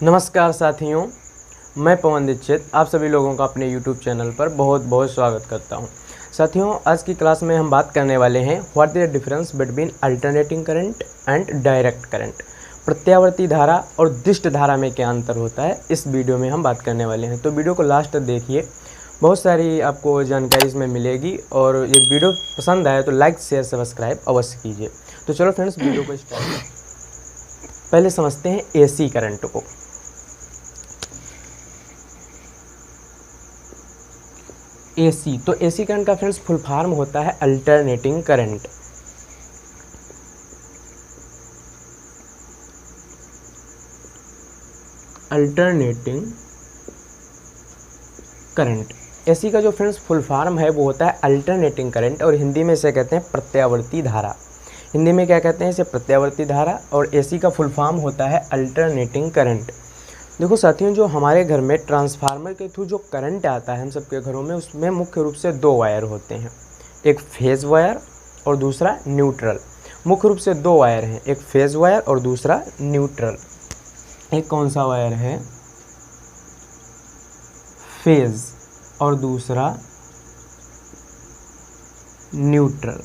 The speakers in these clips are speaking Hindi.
नमस्कार साथियों, मैं पवन दीक्षित आप सभी लोगों का अपने YouTube चैनल पर बहुत बहुत स्वागत करता हूं। साथियों, आज की क्लास में हम बात करने वाले हैं what is the difference between alternating current and direct current. प्रत्यावर्ती धारा और दिष्ट धारा में क्या अंतर होता है, इस वीडियो में हम बात करने वाले हैं। तो वीडियो को लास्ट तक देखिए, बहुत सारी आपको जानकारी इसमें मिलेगी। और ये वीडियो पसंद आए तो लाइक शेयर सब्सक्राइब अवश्य कीजिए। तो चलो फ्रेंड्स, वीडियो को स्टार्ट पहले समझते हैं AC करंट को। AC, तो AC करंट का फ्रेंड्स फुल फॉर्म होता है alternating current. Alternating current AC का जो फ्रेंड्स फुल फॉर्म है वो होता है अल्टरनेटिंग करंट, और हिंदी में इसे कहते हैं प्रत्यावर्ती धारा। हिंदी में क्या कहते हैं इसे? प्रत्यावर्ती धारा। और AC का फुल फॉर्म होता है अल्टरनेटिंग करंट। देखो साथियों, जो हमारे घर में ट्रांसफार्मर के थ्रू जो करंट आता है हम सबके घरों में, उसमें मुख्य रूप से दो वायर होते हैं, एक फेज वायर और दूसरा न्यूट्रल। मुख्य रूप से दो वायर हैं, एक फेज वायर और दूसरा न्यूट्रल। एक कौन सा वायर है? फेज, और दूसरा न्यूट्रल।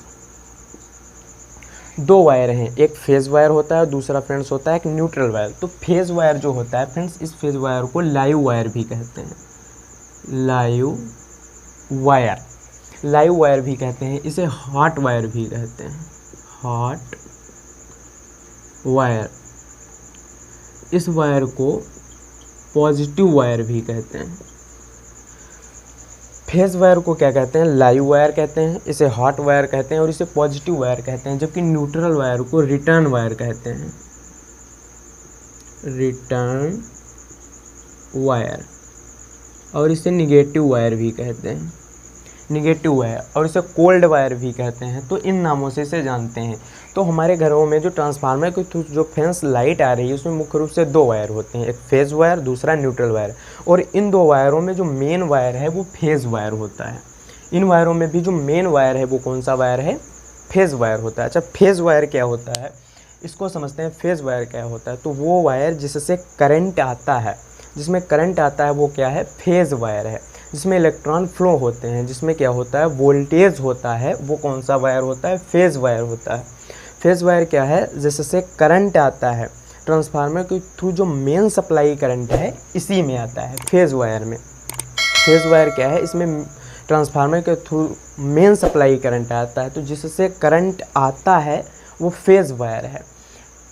दो वायर हैं, एक फेज वायर होता है, दूसरा फ्रेंड्स होता है एक न्यूट्रल वायर। तो फेज वायर जो होता है फ्रेंड्स, इस फेज वायर को लाइव वायर भी कहते हैं। लाइव वायर, लाइव वायर भी कहते हैं, इसे हॉट वायर भी कहते हैं। हॉट वायर, इस वायर को पॉजिटिव वायर भी कहते हैं। फेज वायर को क्या कहते हैं? लाइव वायर कहते हैं, इसे हॉट वायर कहते हैं और इसे पॉजिटिव वायर कहते हैं। जबकि न्यूट्रल वायर को रिटर्न वायर कहते हैं। रिटर्न वायर, और इसे निगेटिव वायर भी कहते हैं। निगेटिव वायर, और इसे कोल्ड वायर भी कहते हैं। तो इन नामों से इसे जानते हैं। तो हमारे घरों में जो ट्रांसफार्मर के थ्रू जो फैंस लाइट आ रही है, उसमें मुख्य रूप से दो वायर होते हैं, एक फेज वायर, दूसरा न्यूट्रल वायर। और इन दो वायरों में जो मेन वायर है वो फेज वायर होता है। इन वायरों में भी जो मेन वायर है वो कौन सा वायर है? फेज वायर होता है। अच्छा, फेज वायर क्या होता है, इसको समझते हैं। फेज वायर क्या होता है? तो वो वायर जिससे करंट आता है, जिसमें करंट आता है वो क्या है? फेज वायर है। जिसमें इलेक्ट्रॉन फ्लो होते हैं, जिसमें क्या होता है? वोल्टेज होता है, वो कौन सा वायर होता है? फेज वायर होता है। फेज वायर क्या है? जिससे करंट आता है ट्रांसफार्मर के थ्रू, जो मेन सप्लाई करंट है इसी में आता है, फेज वायर में। फेज वायर क्या है? इसमें ट्रांसफार्मर के थ्रू मेन सप्लाई करंट आता है, तो जिससे करंट आता है वो फेज वायर है।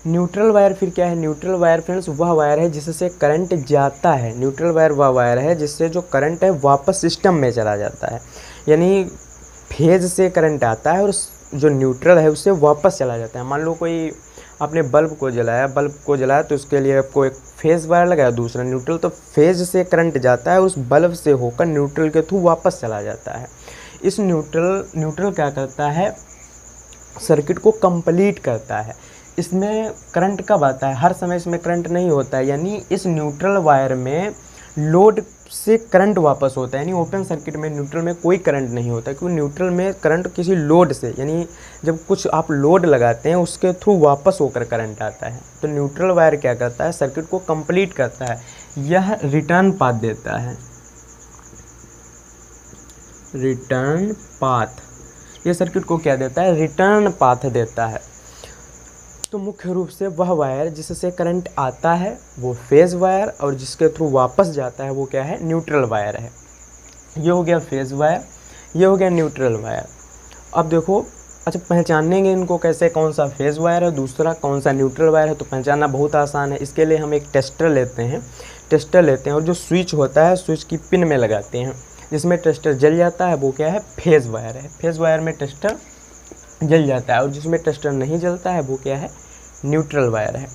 न्यूट्रल वायर फिर क्या है? न्यूट्रल वायर फ्रेंड्स वह वायर है जिससे करंट जाता है। न्यूट्रल वायर वह वायर है जिससे जो करंट है वापस सिस्टम में चला जाता है। यानी फेज से करंट आता है और जो न्यूट्रल है उससे वापस चला जाता है। मान लो कोई आपने बल्ब को जलाया तो उसके लिए आपको एक फेज वायर लगाया, दूसरा न्यूट्रल। तो फेज से करंट जाता है, उस बल्ब से होकर न्यूट्रल के थ्रू वापस चला जाता है। इस न्यूट्रल क्या करता है? सर्किट को कंप्लीट करता है। इसमें करंट कब आता है? हर समय इसमें करंट नहीं होता है। यानी इस न्यूट्रल वायर में लोड से करंट वापस होता है। यानी ओपन सर्किट में न्यूट्रल में कोई करंट नहीं होता, क्योंकि न्यूट्रल में करंट किसी लोड से, यानी जब कुछ आप लोड लगाते हैं उसके थ्रू वापस होकर करंट आता है। तो न्यूट्रल वायर क्या करता है? सर्किट को कंप्लीट करता है, यह रिटर्न पाथ देता है। रिटर्न पाथ, ये सर्किट को क्या देता है? रिटर्न पाथ देता है। तो मुख्य रूप से वह वायर जिससे करंट आता है वो फेज वायर, और जिसके थ्रू वापस जाता है वो क्या है? न्यूट्रल वायर है। ये हो गया फेज वायर, ये हो गया न्यूट्रल वायर। अब देखो, अच्छा पहचानेंगे इनको कैसे, कौन सा फेज वायर है, दूसरा कौन सा न्यूट्रल वायर है? तो पहचानना बहुत आसान है। इसके लिए हम एक टेस्टर लेते हैं और जो स्विच होता है स्विच की पिन में लगाते हैं, जिसमें टेस्टर जल जाता है वो क्या है? फेज वायर है। फेज वायर में टेस्टर जल जाता है, और जिसमें टेस्टर नहीं जलता है वो क्या है? न्यूट्रल वायर है।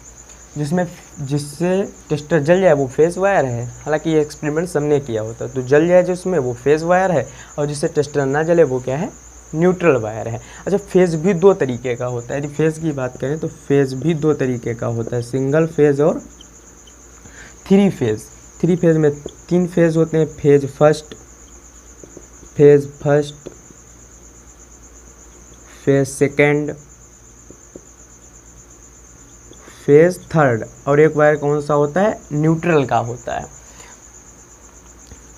जिससे टेस्टर जल जाए वो फेज वायर है। हालांकि ये एक्सपेरिमेंट सबने किया होता है। तो जल जाए जिसमें वो फेज वायर है, और जिससे टेस्टर ना जले वो क्या है? न्यूट्रल वायर है। अच्छा, फेज भी दो तरीके का होता है। यदि फेज की बात करें तो फेज भी दो तरीके का होता है, सिंगल फेज और थ्री फेज। थ्री फेज में तीन फेज होते हैं, phase first, phase second, phase third, और एक वायर कौन सा होता है, न्यूट्रल का होता है,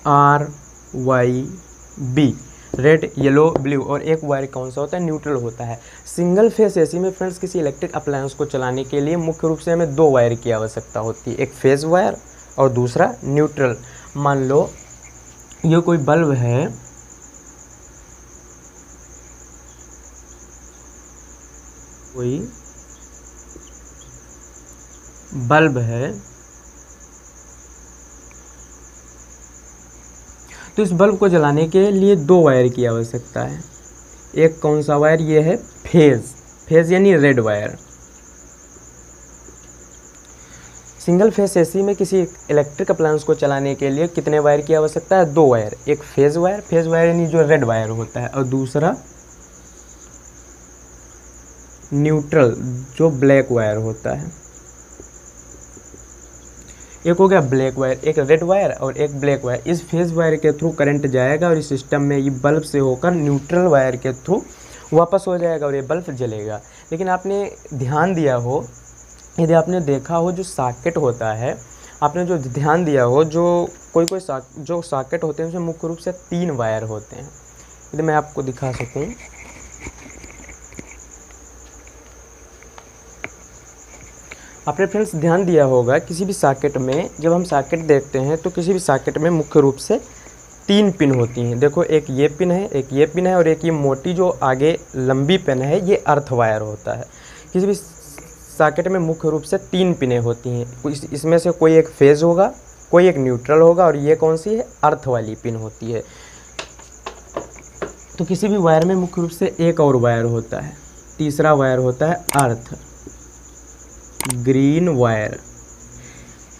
RYB, रेड येलो ब्लू, और एक वायर कौन सा होता है, न्यूट्रल होता है। सिंगल फेज एसी में फ्रेंड्स किसी इलेक्ट्रिक अप्लायंस को चलाने के लिए मुख्य रूप से हमें दो वायर की आवश्यकता होती है, एक फेज वायर और दूसरा न्यूट्रल। मान लो ये कोई बल्ब है, कोई बल्ब है, तो इस बल्ब को जलाने के लिए दो वायर की आवश्यकता है। एक कौन सा वायर, ये है फेज यानी red wire. Single phase AC में किसी इलेक्ट्रिक अप्लायंस को चलाने के लिए कितने वायर की आवश्यकता है, दो वायर, एक फेज वायर यानी जो रेड वायर होता है, और दूसरा न्यूट्रल जो ब्लैक वायर होता है। एक हो गया ब्लैक वायर, एक रेड वायर और एक ब्लैक वायर। इस फेज वायर के थ्रू करंट जाएगा और इस सिस्टम में ये बल्ब से होकर न्यूट्रल वायर के थ्रू वापस हो जाएगा और ये बल्ब जलेगा। लेकिन आपने ध्यान दिया हो, यदि आपने देखा हो जो सॉकेट होता है, आपने जो ध्यान दिया हो, जो कोई जो सॉकेट होते हैं उसमें मुख्य रूप से 3 वायर होते हैं। यदि मैं आपको दिखा सकूं, आपने फ्रेंड्स ध्यान दिया होगा किसी भी सॉकेट में, जब हम सॉकेट देखते हैं तो किसी भी सॉकेट में मुख्य रूप से 3 पिन होती हैं। देखो एक ये पिन है, एक ये पिन है और एक ये मोटी जो आगे लंबी पिन है, ये अर्थ वायर होता है। किसी भी सॉकेट में मुख्य रूप से 3 पिनें होती हैं, इसमें से कोई एक फेज होगा, कोई एक न्यूट्रल होगा और ये कौन सी है, अर्थ वाली पिन होती है। तो किसी भी वायर में मुख्य रूप से एक और वायर होता है, तीसरा वायर होता है अर्थ, ग्रीन वायर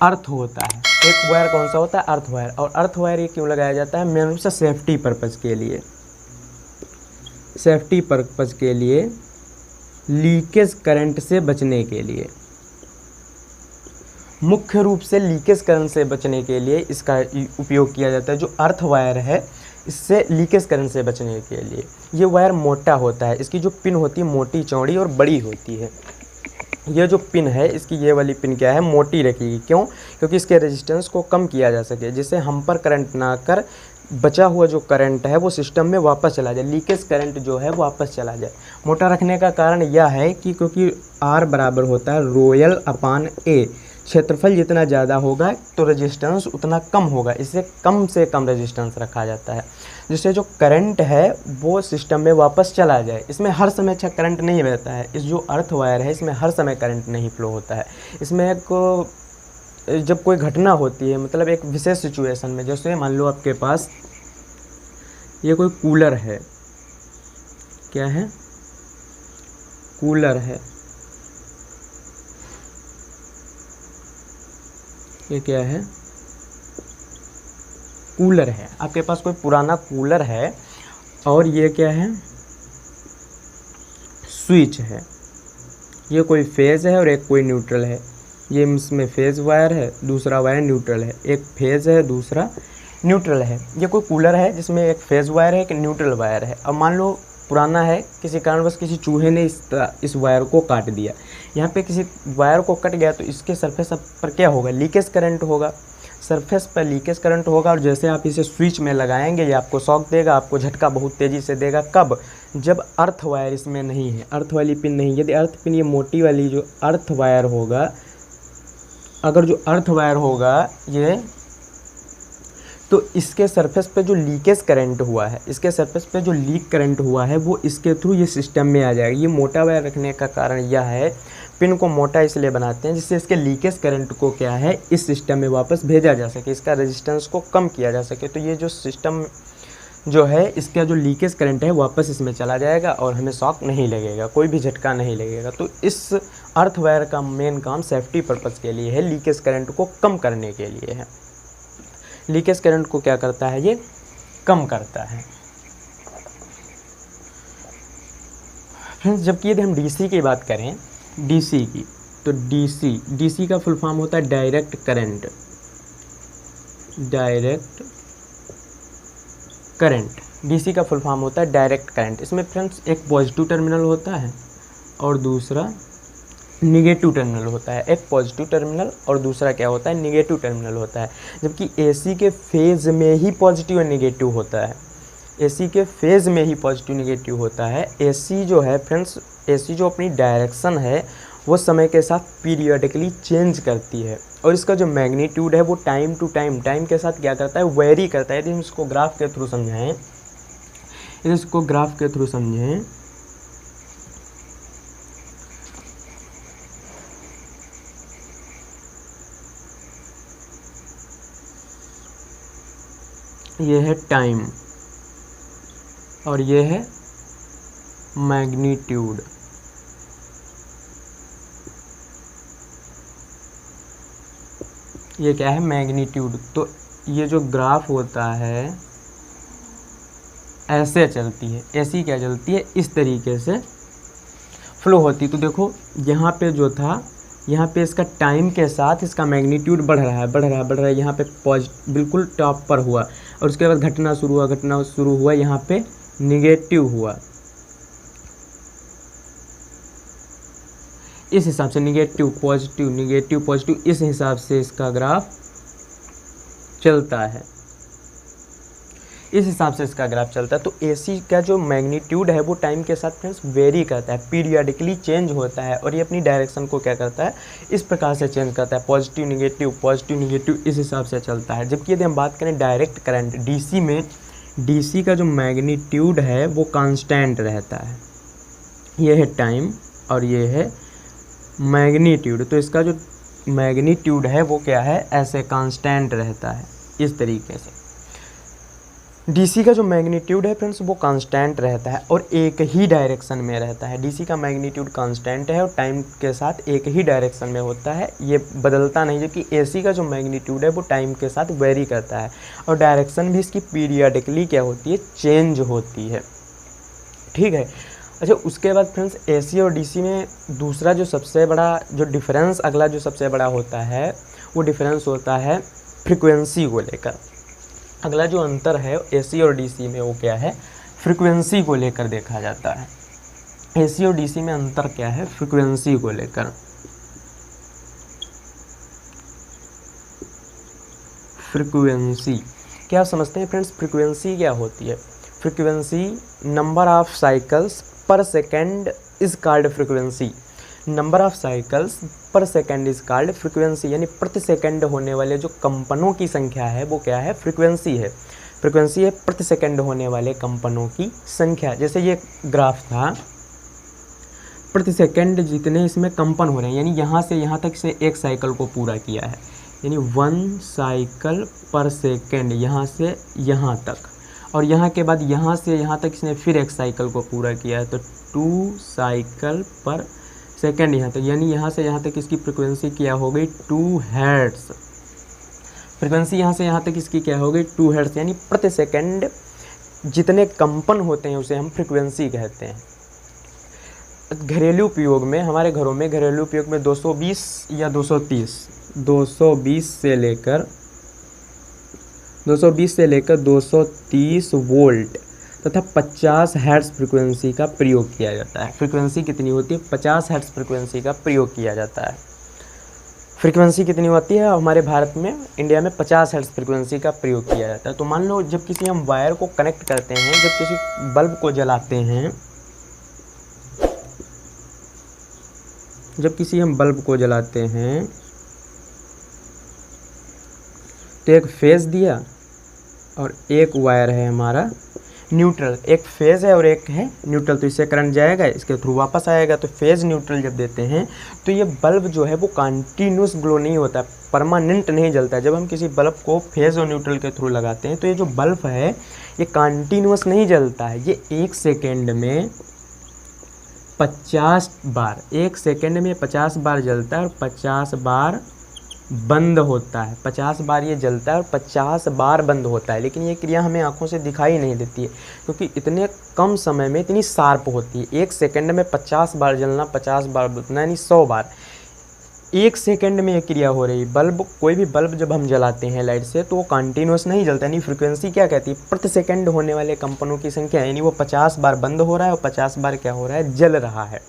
अर्थ होता है। एक वायर कौन सा होता है, अर्थ वायर। और अर्थ वायर ये क्यों लगाया जाता है, मेन रूप से सेफ्टी पर्पज़ के लिए, सेफ्टी पर्पज़ के लिए, लीकेज करंट से बचने के लिए, मुख्य रूप से लीकेज करंट से बचने के लिए इसका उपयोग किया जाता है। जो अर्थ वायर है इससे लीकेज करंट से बचने के लिए। ये वायर मोटा होता है, इसकी जो पिन होती है मोटी चौड़ी और बड़ी होती है। ये जो पिन है, इसकी ये वाली पिन क्या है, मोटी रखी। क्यों, क्योंकि इसके रेजिस्टेंस को कम किया जा सके, जिससे हम पर करंट ना कर बचा हुआ जो करंट है वो सिस्टम में वापस चला जाए, लीकेज करंट जो है वापस चला जाए। मोटा रखने का कारण यह है कि क्योंकि R बराबर होता है रोयल अपान A, क्षेत्रफल जितना ज़्यादा होगा तो रेजिस्टेंस उतना कम होगा, इससे कम से कम रेजिस्टेंस रखा जाता है, जिससे जो करंट है वो सिस्टम में वापस चला जाए। इसमें हर समय अच्छा करंट नहीं बहता है, इस जो अर्थ वायर है इसमें हर समय करंट नहीं फ्लो होता है। इसमें एक जब कोई घटना होती है, मतलब एक विशेष सिचुएशन में, जैसे मान लो आपके पास ये कोई कूलर है, क्या है, कूलर है, ये क्या है, कूलर है। आपके पास कोई पुराना कूलर है और ये क्या है, स्विच है। ये कोई फेज है और एक कोई न्यूट्रल है। ये इसमें फेज वायर है, दूसरा वायर न्यूट्रल है, एक फेज है दूसरा न्यूट्रल है। ये कोई कूलर है जिसमें एक फेज वायर है, एक न्यूट्रल वायर है। अब मान लो पुराना है, किसी कारणवश किसी चूहे ने इस वायर को काट दिया, यहाँ पे किसी वायर को कट गया तो इसके सरफेस पर क्या होगा, लीकेज करंट होगा, सरफेस पर लीकेज करंट होगा। और जैसे आप इसे स्विच में लगाएंगे ये आपको शॉक देगा, आपको झटका बहुत तेज़ी से देगा। कब, जब अर्थ वायर इसमें नहीं है, अर्थ वाली पिन नहीं। यदि अर्थ पिन ये मोटी वाली जो अर्थ वायर होगा, अगर जो अर्थ वायर होगा ये, तो इसके सरफेस पे जो लीकेज करंट हुआ है, इसके सरफेस पे जो लीक करंट हुआ है वो इसके थ्रू ये सिस्टम में आ जाएगा। ये मोटा वायर रखने का कारण यह है, पिन को मोटा इसलिए बनाते हैं जिससे इसके लीकेज करंट को क्या है, इस सिस्टम में वापस भेजा जा सके, इसका रेजिस्टेंस को कम किया जा सके। तो ये जो सिस्टम जो है, इसका जो लीकेज करंट है वापस इसमें चला जाएगा और हमें शॉक नहीं लगेगा, कोई भी झटका नहीं लगेगा। तो इस अर्थ वायर का मेन काम सेफ्टी पर्पज़ के लिए है, लीकेज करंट को कम करने के लिए है। लीकेज करंट को क्या करता है, ये कम करता है। फ्रेंड्स, जबकि यदि हम डीसी की बात करें, डीसी की, तो डीसी का फुल फॉर्म होता है direct current, direct current. DC का फुल फॉर्म होता है डायरेक्ट करंट। इसमें फ्रेंड्स एक पॉजिटिव टर्मिनल होता है और दूसरा निगेटिव टर्मिनल होता है, एक पॉजिटिव टर्मिनल और दूसरा क्या होता है, निगेटिव टर्मिनल होता है। जबकि एसी के फेज़ में ही पॉजिटिव और निगेटिव होता है, एसी के फेज़ में ही पॉजिटिव निगेटिव होता है। एसी जो है फ्रेंड्स, एसी जो अपनी डायरेक्शन है वो समय के साथ पीरियडिकली चेंज करती है, और इसका जो मैग्नीट्यूड है वो टाइम टू टाइम, टाइम के साथ क्या करता है, वेरी करता है। यदि हम इसको ग्राफ के थ्रू समझाएं, यदि इसको ग्राफ के थ्रू समझें, ये है टाइम और ये है मैग्नीट्यूड। ये क्या है, मैग्नीट्यूड। तो ये जो ग्राफ होता है ऐसे चलती है, ऐसी क्या चलती है, इस तरीके से फ्लो होती। तो देखो यहाँ पे जो था, यहाँ पे इसका टाइम के साथ इसका मैग्नीट्यूड बढ़ रहा है, बढ़ रहा है, बढ़ रहा है। यहाँ पे बिल्कुल टॉप पर हुआ और उसके बाद घटना शुरू हुआ, यहाँ पे निगेटिव हुआ। इस हिसाब से निगेटिव पॉजिटिव, निगेटिव पॉजिटिव, इस हिसाब से इसका ग्राफ चलता है, इस हिसाब से इसका ग्राफ चलता है। तो एसी का जो मैग्नीट्यूड है वो टाइम के साथ फ्रेंड्स वेरी करता है, पीरियडिकली चेंज होता है, और ये अपनी डायरेक्शन को क्या करता है, इस प्रकार से चेंज करता है, पॉजिटिव निगेटिव, इस हिसाब से चलता है। जबकि यदि हम बात करें डायरेक्ट करंट डीसी में, डीसी का जो मैग्नीट्यूड है वो कांस्टेंट रहता है। ये है टाइम और ये है मैग्नीट्यूड। तो इसका जो मैग्नीट्यूड है वो क्या है, ऐसे कांस्टेंट रहता है, इस तरीके से। डीसी का जो मैग्नीट्यूड है फ्रेंड्स वो कांस्टेंट रहता है और एक ही डायरेक्शन में रहता है। डीसी का मैग्नीट्यूड कांस्टेंट है और टाइम के साथ एक ही डायरेक्शन में होता है, ये बदलता नहीं। जबकि एसी का जो मैग्नीट्यूड है वो टाइम के साथ वेरी करता है और डायरेक्शन भी इसकी पीरियडिकली क्या होती है, चेंज होती है। ठीक है। अच्छा, उसके बाद फ्रेंड्स एसी और डीसी में दूसरा जो सबसे बड़ा जो डिफरेंस, अगला जो सबसे बड़ा होता है वो डिफरेंस होता है फ्रिक्वेंसी को लेकर। अगला जो अंतर है एसी और डीसी में वो क्या है, फ्रिक्वेंसी को लेकर देखा जाता है। एसी और डीसी में अंतर क्या है, फ्रिक्वेंसी को लेकर। फ्रिक्वेंसी क्या समझते हैं फ्रेंड्स, फ्रिक्वेंसी क्या होती है? फ्रिक्वेंसी नंबर ऑफ साइकिल्स पर second is called frequency. Number of cycles पर सेकेंड इज कॉल्ड फ्रिक्वेंसी, यानी प्रति सेकंड होने वाले जो कंपनों की संख्या है वो क्या है, फ्रिक्वेंसी है। फ्रिक्वेंसी है प्रति सेकंड होने वाले कंपनों की संख्या। जैसे ये ग्राफ था, प्रति सेकंड जितने इसमें कंपन हो रहे हैं, यानी यहाँ से यहाँ तक से एक साइकिल को पूरा किया है, यानी 1 साइकिल पर सेकेंड, यहाँ से यहाँ तक। और यहाँ के बाद यहाँ से यहाँ तक इसने फिर एक साइकिल को पूरा किया है, तो 2 साइकिल पर सेकेंड यहाँ तक, यानी यहाँ से यहाँ तक इसकी फ्रिक्वेंसी क्या हो गई, 2 हर्ट्ज। फ्रिक्वेंसी यहाँ से यहाँ तक इसकी क्या हो गई, 2 हर्ट्ज, यानी प्रति सेकंड जितने कंपन होते हैं उसे हम फ्रिक्वेंसी कहते हैं। घरेलू उपयोग में, हमारे घरों में घरेलू उपयोग में 220 या 220 से लेकर 230 वोल्ट तथा 50 हर्ट्ज फ्रिक्वेंसी का प्रयोग किया जाता है। फ्रिक्वेंसी कितनी होती है, 50 हर्ट्ज फ्रिक्वेंसी का प्रयोग किया जाता है। फ्रिक्वेंसी कितनी होती है हमारे भारत में, इंडिया में 50 हर्ट्ज फ्रिक्वेंसी का प्रयोग किया जाता है। तो मान लो जब किसी हम वायर को कनेक्ट करते हैं, जब किसी बल्ब को जलाते हैं, जब किसी हम बल्ब को जलाते हैं तो एक फेज दिया और एक वायर है हमारा न्यूट्रल, एक फेज़ है और एक है न्यूट्रल। तो इससे करंट जाएगा, इसके थ्रू वापस आएगा। तो फेज़ न्यूट्रल जब देते हैं तो ये बल्ब जो है वो कंटिन्यूस ग्लो नहीं होता, परमानेंट नहीं जलता। जब हम किसी बल्ब को फेज़ और न्यूट्रल के थ्रू लगाते हैं तो ये जो बल्ब है ये कंटिन्यूस नहीं जलता है, ये 1 सेकेंड में 50 बार, 1 सेकेंड में 50 बार जलता है और 50 बार बंद होता है। 50 बार ये जलता है और 50 बार बंद होता है। लेकिन ये क्रिया हमें आंखों से दिखाई नहीं देती है क्योंकि इतने कम समय में इतनी शार्प होती है। 1 सेकंड में 50 बार जलना, 50 बार बुझना, यानी 100 बार 1 सेकंड में ये क्रिया हो रही। बल्ब, कोई भी बल्ब जब हम जलाते हैं लाइट से तो वो कंटिन्यूस नहीं जलता। यानी फ्रिक्वेंसी क्या कहती है, प्रति सेकंड होने वाले कंपनों की संख्या, यानी वो 50 बार बंद हो रहा है और 50 बार क्या हो रहा है, जल रहा है।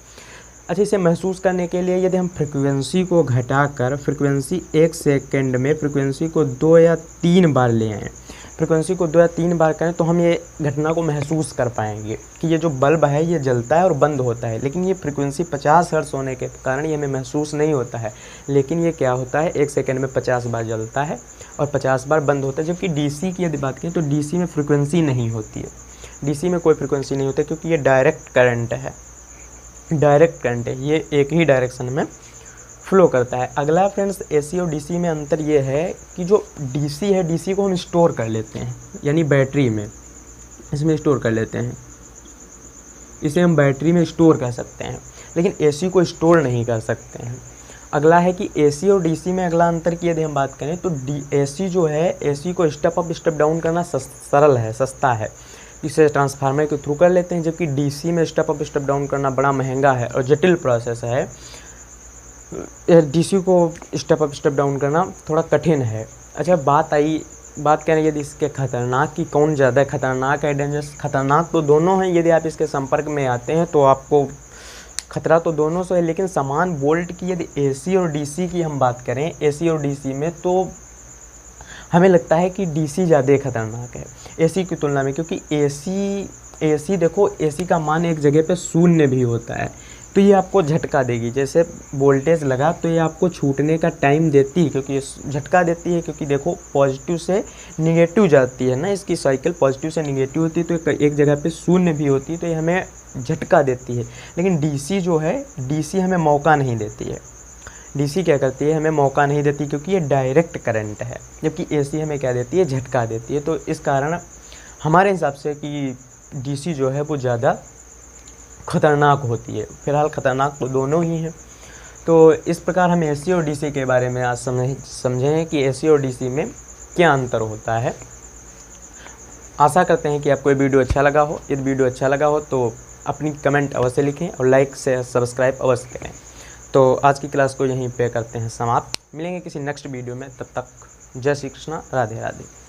अच्छा, इसे महसूस करने के लिए यदि हम फ्रिक्वेंसी को घटाकर फ्रिक्वेंसी 1 सेकंड में फ्रिक्वेंसी को 2 या 3 बार ले आएँ, फ्रिक्वेंसी को 2 या 3 बार करें तो हम ये घटना को महसूस कर पाएंगे कि ये जो बल्ब है ये जलता है और बंद होता है। लेकिन ये फ्रिक्वेंसी 50 हर्ट्ज़ होने के कारण ये हमें महसूस नहीं होता है। लेकिन ये क्या होता है, 1 सेकंड में 50 बार जलता है और 50 बार बंद होता है। जबकि डीसी की यदि बात करें तो डीसी में फ्रिक्वेंसी नहीं होती है, डीसी में कोई फ्रिक्वेंसी नहीं होती है, क्योंकि ये डायरेक्ट करंट है, डायरेक्ट करंट है, ये एक ही डायरेक्शन में फ्लो करता है। अगला फ्रेंड्स, एसी और डीसी में अंतर ये है कि जो डीसी है, डीसी को हम स्टोर कर लेते हैं, यानी बैटरी में इसमें स्टोर कर लेते हैं, इसे हम बैटरी में स्टोर कर सकते हैं। लेकिन एसी को स्टोर नहीं कर सकते हैं। अगला है कि एसी और डीसी में अगला अंतर की यदि हम बात करें तो एसी जो है, एसी को स्टेप अप स्टेप डाउन करना सरल है, सस्ता है, इसे ट्रांसफार्मर के थ्रू कर लेते हैं। जबकि डीसी में स्टेप अप स्टेप डाउन करना बड़ा महंगा है और जटिल प्रोसेस है। डीसी को स्टेप अप स्टेप डाउन करना थोड़ा कठिन है। अच्छा, बात करें यदि इसके खतरनाक की, कौन ज़्यादा खतरनाक है, डेंजरस? खतरनाक तो दोनों हैं, यदि आप इसके संपर्क में आते हैं तो आपको खतरा तो दोनों से है। लेकिन समान वोल्ट की यदि एसी और डीसी की हम बात करें, एसी और डीसी में, तो हमें लगता है कि डीसी ज़्यादा खतरनाक है एसी की तुलना में। क्योंकि एसी देखो, एसी का मान एक जगह पे शून्य भी होता है, तो ये आपको झटका देगी। जैसे वोल्टेज लगा तो ये आपको छूटने का टाइम देती है, क्योंकि ये झटका देती है। क्योंकि देखो, पॉजिटिव से निगेटिव जाती है ना, इसकी साइकिल पॉजिटिव से निगेटिव होती है, तो एक जगह पे शून्य भी होती है, तो ये हमें झटका देती है। लेकिन डीसी जो है, डीसी हमें मौका नहीं देती है। डीसी क्या करती है, हमें मौका नहीं देती, क्योंकि ये डायरेक्ट करंट है। जबकि एसी हमें क्या देती है, झटका देती है। तो इस कारण हमारे हिसाब से कि डीसी जो है वो ज़्यादा खतरनाक होती है। फिलहाल खतरनाक तो दोनों ही हैं। तो इस प्रकार हम एसी और डीसी के बारे में आज समझें कि एसी और डीसी में क्या अंतर होता है। आशा करते हैं कि आपको ये वीडियो अच्छा लगा हो। यदि वीडियो अच्छा लगा हो तो अपनी कमेंट अवश्य लिखें और लाइक से सब्सक्राइब अवश्य करें। तो आज की क्लास को यहीं पे करते हैं समाप्त। मिलेंगे किसी नेक्स्ट वीडियो में, तब तक जय श्री कृष्णा, राधे राधे।